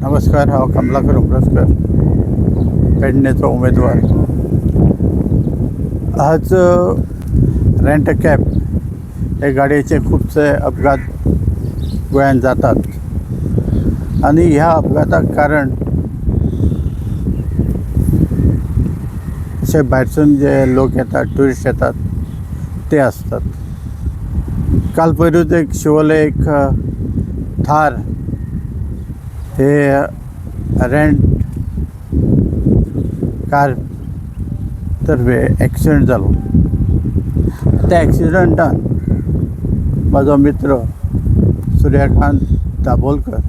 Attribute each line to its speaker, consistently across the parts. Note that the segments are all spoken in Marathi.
Speaker 1: नमस्कार. हा कमलाकर उमरसकर, पेडणेचा उमेदवार. आज रेंट अ कॅब हे गाडयेचे खुबशे अपघात गोंयांत जातात आणि ह्या अपघाताक कारण अशे भायरसून जे लोक येतात, ट्युरिस्ट येतात ते असतात. काल पयरूच एक शिवोले एक थार हे रेंट कार तर्फे एक्सिडेंट जालो. त्या एक्सिडेंटान म्हाजो मित्र सूर्यकांत दाबोलकर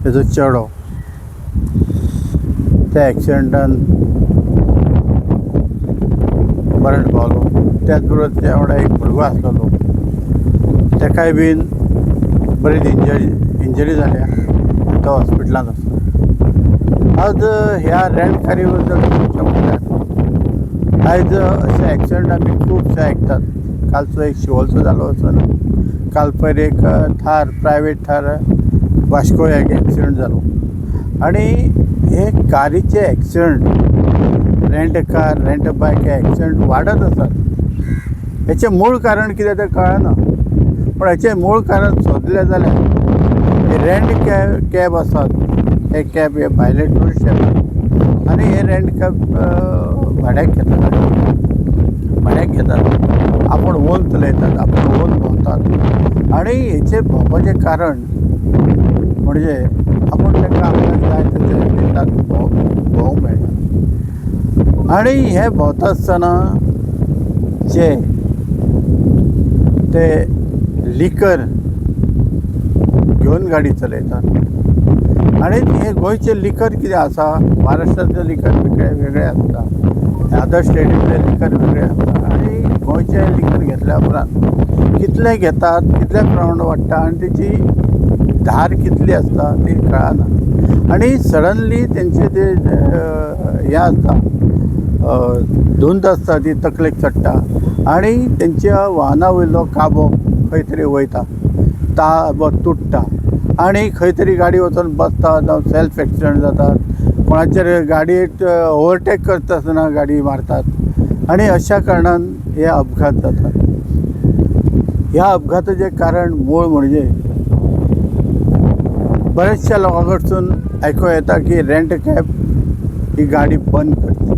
Speaker 1: तेजो चेडो त्या एक्सिडेंटान मरण पावलो. त्याच बरोबर त्या वांगडा एक भुरगो आसलेलो, तेकाय बीन बरीच इंजरी जाल्या. तो हॉस्पिटलांत आसा. आज ह्या रेंट कारी बद्दल म्हणचें म्हटल्यार आयज अशे एक्सिडेंट आमी खुबशे आयकतात. कालचो एक शिवोलचो जालो आसतना, काल पयर एक थार, प्रायवेट थार वास्कोयाक एक्सिडेंट जालो. आनी हे कारीचे एक्सिडेंट, रेंट कार, रेंट बायक हे एक्सिडेंट वाडत आसात. हेचें मूळ कारण कितें तें कळना, पूण हेचें मूळ कारण सोदलें जाल्यार रेंट कॅब आसात. हे कॅब हे भायले ट्युरिस्ट येतात आनी हे रेंट कॅब भाड्याक घेतात. आपूण ओन चलयतात, आपूण ओन भोंवतात आनी हेचें भोंवपाचें कारण म्हणजे आपूण तांकां आपल्याक जाय तशें दितात, भोंवूंक मेळटा. आनी हे भोंवता आसतना जे ते लिकर घेवन गाडी चलयतात आनी हे गोंयचें लिकर कितें आसा, महाराष्ट्राचें लिकर वेगळें आसता, अदर स्टेटींतलें लिकर वेगळें आसता. आनी गोंयचें लिकर घेतल्या उपरांत कितलें घेतात, कितल्या प्रमाणांत वाडटा आनी तेची धार कितली आसता ती कळना. आनी सडनली तेंचे जे हें आसता, धुंद आसता ती तकलेक चडटा आनी तेंच्या वाहना वयलो काबो खंय तरी वयता, ताबो तुटटा आनी खंय तरी गाडी वचून बसता, जावं सेल्फ एक्सिडेंट जातात. कोणाचेर गाडयेक ओवरटेक करता आसतना गाडी मारतात आनी अशा कारणान हे अपघात जातात. ह्या अपघाताचें कारण मूळ म्हणजे बऱ्याचशा लोकां कडसून आयकूं येता की रेंट कॅब ही गाडी बंद करची,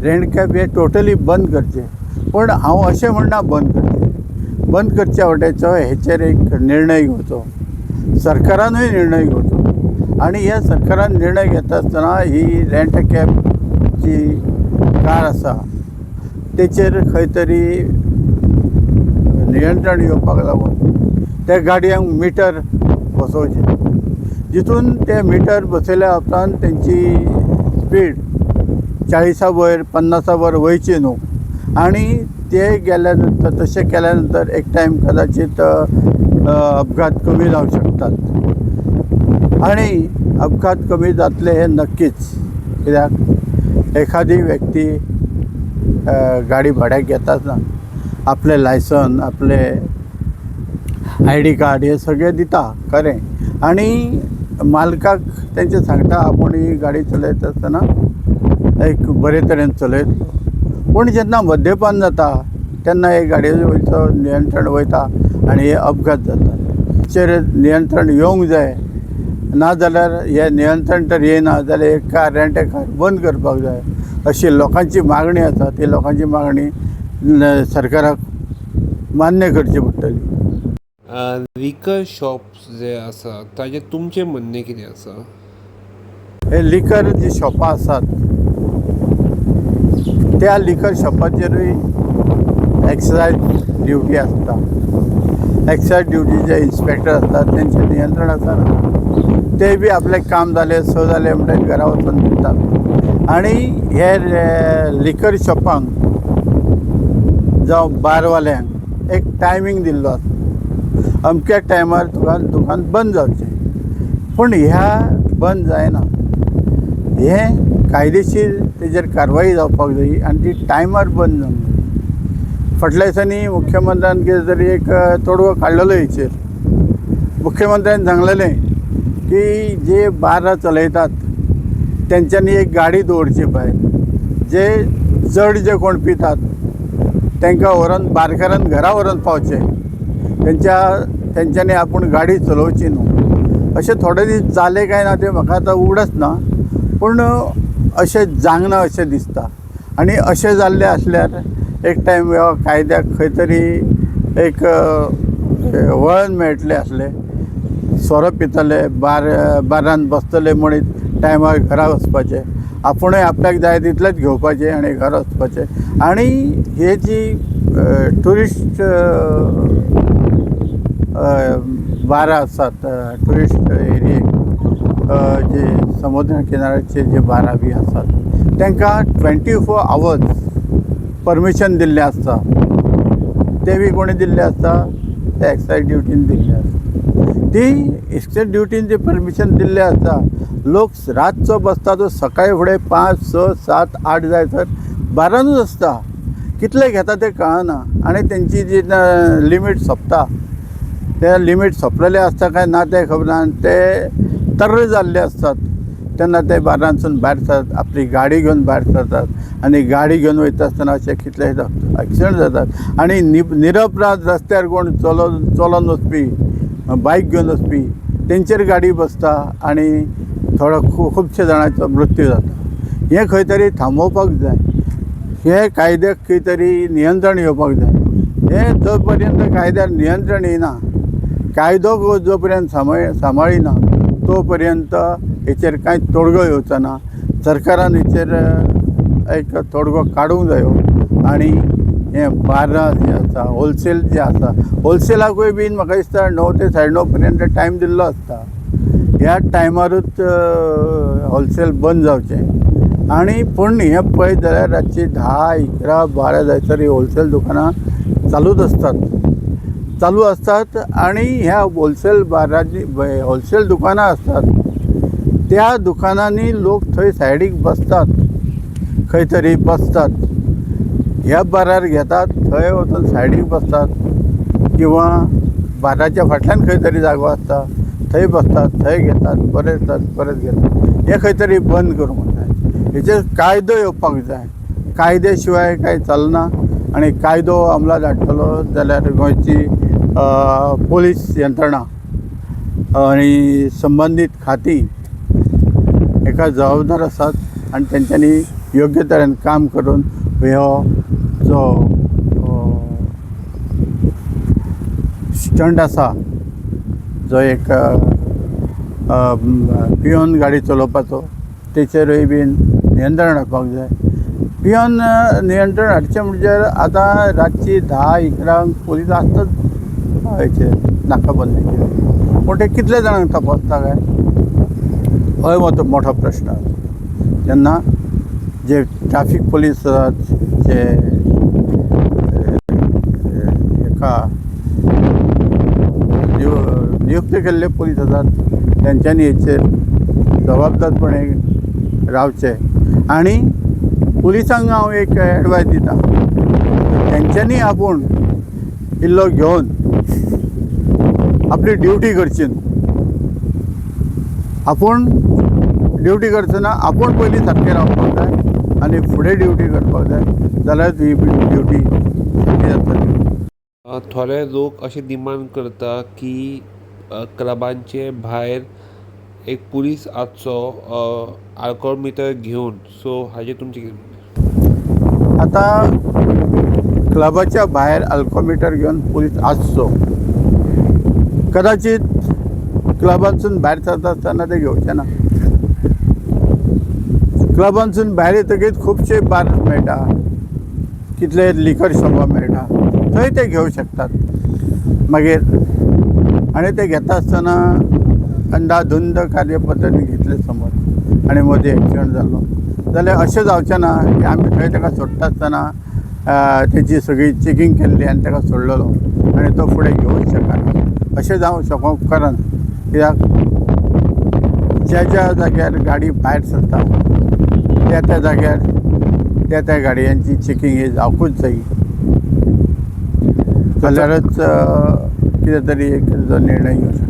Speaker 1: रेंट कॅब हे टोटली बंद करचे. पूण हांव अशें म्हणना बंद करच्या वाटेचो हेचेर एक निर्णय घेवचो, सरकारानूय निर्णय घेवचो. आनी ह्या सरकारान निर्णय घेता आसतना ही रेंट कॅब जी कार आसा तेचेर खंय तरी नियंत्रण येवपाक लागून त्या गाडयांक मिटर बसोवचें, जितून ते मिटर बसयल्या उपरांत तेंची स्पीड 40 वयर 50 वयर वयची न्हू. आनी ते गेल्या नंतर, तशें केल्या नंतर एक टायम कदाचित अपघात कमी जावंक शकतात. आनी अपघात कमी जातले हे नक्कीच, कित्याक एखादी व्यक्ती गाडी भाड्याक घेता आसतना आपलें लायसन, आपलें ID कार्ड हे सगळें दिता खरें आनी मालकाक तेंचें सांगता आपूण ही गाडी चलयता आसतना एक बरे तरेन चलयत. पूण जेन्ना मद्यपान जाता तेन्ना हे गाडयेचो वयरचो नियंत्रण वयता आनी हे अपघात जातात. हेचेर नियंत्रण येवंक जाय, नाजाल्यार हे नियंत्रण तर येना जाल्यार हे कार, रेंट कार बंद करपाक जाय अशी लोकांची मागणी आसा. ती लोकांची मागणी सरकाराक मान्य करची पडटली.
Speaker 2: लिकर शॉप्स जे आसा ताजें तुमचें म्हणणें कितें आसा?
Speaker 1: हे लिकर जी शॉपां आसात त्या लिकर शॉपाचेरूय एक्सायज ड्युटी आसता. एक्सायज ड्युटी जे इन्स्पेक्टर आसतात तेंचें नियंत्रण आसना. ते बी आपलें काम जालें, स जालें म्हणटकीर घरा वचून दितात. आनी हे लिकर शॉपांक जावं बारवाल्यांक एक टायमींग दिल्लो आसता, अमक्या टायमार दुकान बंद जावचें. पूण ह्या बंद जायना. हें कायदेशीर तेजेर कारवाई जावपाक जायी आनी ती टायमार बंद जावंक जाय. फाटल्या दिसांनी मुख्यमंत्र्यान कितें तरी एक तोडगो काडलेलो हेचेर. मुख्यमंत्र्यान सांगलेलें की जे बारा चलयतात तेंच्यांनी एक गाडी दवरची भायर. जे चड जे कोण पितात तांकां व्हरून बारकारान घरा व्हरून पावचे. तेंच्यांनी आपूण गाडी चलोवची न्हू. अशें थोडे दीस जाले काय ना ते म्हाका आतां उगडच ना, पूण अशें जावंक ना अशें दिसता. आनी अशें जाल्लें आसल्यार एक टायम ह्या कायद्याक खंय तरी एक वळण मेळटलें आसलें. सोरो पितले, बारान बसतले म्हणीत टायमार घरा वचपाचें. आपुणूय आपल्याक जाय तितलेंच घेवपाचें आनी घरा वचपाचें. आनी हे जी ट्युरिस्ट बारां आसात, ट्युरिस्ट एरियेक जे समुद्र किनाऱ्याचे जे बारा बी आसात तांकां 24 hours परमिशन दिल्लें आसता. ते बी कोणी दिल्लें आसता? ते एक्सायज ड्युटीन दिल्लें आसता. ती एक्सायज ड्युटीन जे परमिशन दिल्लें आसता, लोक रातचो बसता तो सकाळी फुडें 5, 6, 7, 8 जायसर बारानूच आसता. कितले घेता ते कळना. आनी तेंची जी लिमीट सोंपता ते लिमीट सोंपलेलें आसता काय ना तें खबर ना. ते तर्र जाल्ले आसतात तेन्ना ते बारांतसून भायर सरतात, आपली गाडी घेवन भायर सरतात आनी गाडी घेवन वयता आसतना अशे कितले एक्सिडंट जातात. आनी निरपराध रस्त्यार कोण चलोन वचपी, बायक घेवन वचपी तेंचेर गाडी बसता आनी खुबशे जाणांचो मृत्यू जाता. हें खंय तरी थांबोवपाक जाय. हे कायद्याक खंय तरी नियंत्रण येवपाक जाय. हे जो पर्यंत कायद्यार नियंत्रण येना, कायदो जो पर्यंत सांबाळिना तो पर्यंत हेचेर कांयच तोडगो येवचो ना. सरकारान हेचेर एक तोडगो काडूंक जायो. आनी हे बारा जे आसा, होलसेल जे आसा, होलसेलाकूय बीन म्हाका दिसता 9 ते 9:30 पर्यंत टायम दिल्लो आसता. ह्या टायमारूच होलसेल बंद जावचें. आनी पूण हें पळयत जाल्यार रातची 10, 11, 12 जायसर ही होलसेल दुकानां चालू असतात. आनी ह्या होलसेल बाराची होलसेल दुकानां आसतात त्या दुकानांनी लोक थंय सायडीक बसतात, खंय तरी बसतात. ह्या बारार घेतात, थंय वचून सायडीक बसतात किंवा बाराच्या फाटल्यान खंय तरी जागो आसता थंय बसतात, थंय घेतात, परत येतात, परत घेतात. हें खंय तरी बंद करूंक जाय. हेचेर कायदो येवपाक जाय. कायद्या शिवाय कांय चलना. आनी कायदो अंमलात हाडटलो जाल्यार गोंयची पोलीस यंत्रणा आनी संबंदीत खातीं हेका जबाबदार आसात आनी तेंच्यांनी योग्य तरेन काम करून हो जो स्टंट आसा, जो एक पिवन गाडी चलोवपाचो, तेचेरूय बीन नियंत्रण हाडपाक जाय. पिवन नियंत्रण हाडचें म्हणजे आतां रातची 10, 11 पोलीस आसतात हेचेर नाकाबंदीचेर. पूण ते कितले जाणांक तपासता काय, हो मोठो प्रश्न आसा. तेन्ना जे ट्रॅफिक पुलीस आसात, जे हेका नियुक्त केल्ले पुलीस आसात तेंच्यांनी हेचेर जबाबदारपणे रावचें. आनी पुलिसांक हांव एक एडवायस दिता, तेंच्यांनी आपूण इल्लो घेवन आपली ड्युटी करची न्हू. आपूण ड्युटी करतना आपूण पयलीं सारकें रावपाक जाय आनी फुडें ड्युटी करपाक जाय, जाल्यार ही ड्युटी सारकी जातली.
Speaker 2: थोडे लोक अशें डिमांड करता की क्लबांचे भायर एक पुलीस आसचो आल्कोहोल मिटर घेवन. सो हाजेर तुमचें कितें म्हणणें?
Speaker 1: आतां क्लबाच्या भायर आल्कोहोल मिटर घेवन पुलीस आसचो. कदाचित क्लबांसून भायर सरता आसतना ते घेवचे ना. क्लबांसून भायर येतकीच खुबशे बार मेळटा, कितले लिकर शॉपां मेळटा, थंय ते घेवं शकतात. मागीर आनी ते घेता आसतना अंदाधुंद कार्यपद्दतीन घेतले समज आनी मदीं एक्सिडंट जालो जाल्यार अशें जावचें ना की आमी थंय ताका सोडटा आसतना तेची सगळी चॅकींग केल्ली आनी ताका सोडलेलो आनी तो फुडें घेवंक शकना. अशें जावंक शकूंक उपकारना. कित्याक ज्या जाग्यार गाडी भायर सरता त्या जाग्यार त्या गाडयांची चॅकींग ही जावंकूच जायी. जाल्यारच कितें तरी एक निर्णय घेवंक शकता.